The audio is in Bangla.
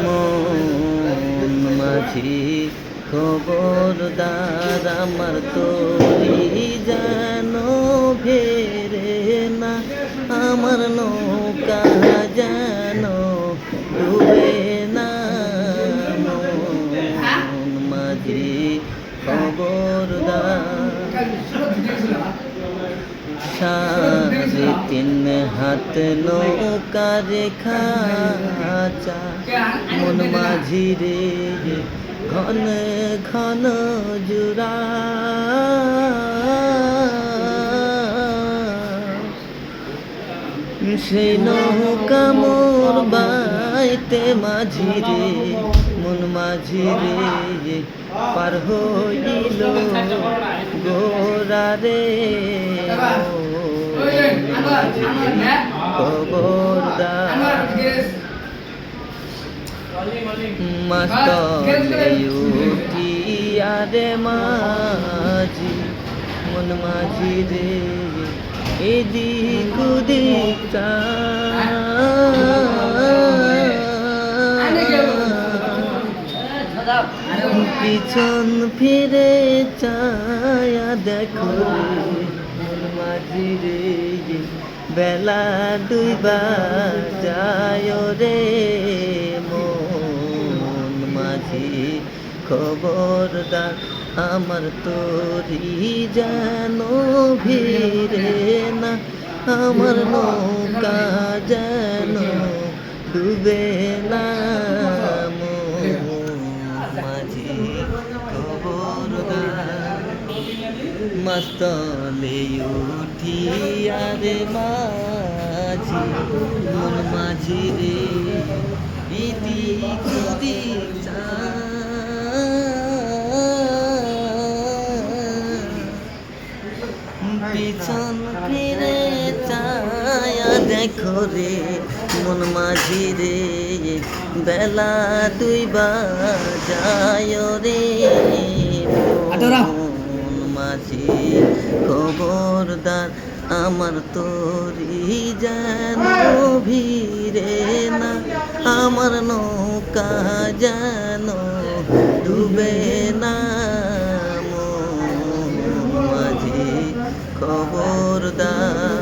মন মাঝি খবরদার আমার তরি যেন ফেরে না, আমার নৌকা যেন ডুবে না। মন মাঝি খবরদার। সাড়ে তিন হাত নৌকার খাঁচা, মন মাঝি রে ঘন ঘন জুড়া। সেই নৌকা মোর বাইতে মাঝি রে, মন মাঝি রে পার হইল গোরা রে। খবরদার মাস্তলে উঠিয়া রে মাঝি, মন মাঝি রে এদিক ওদিক পিছন ফিরে চায়া দেখো মন মাঝি রে বেলা ডুইবা যায় রে। মন মাঝি খবরদার আমার তরি যেন ভিড়ে না, আমার নৌকা যেন ডুবে না। মাঝি খবরদার মাস্তলে উঠিয়া রে মাঝি, মন মাঝি রে এদিক ওদিক পিছন ফিরে চায়া দেখো রে মন মাঝি রে বেলা ডুইবা যায় রে। মন মাঝি খবরদার আমার তরি যেন ভিড়ে না, আমার নৌকা যেন ডুবে না। মন মাঝি খবরদার।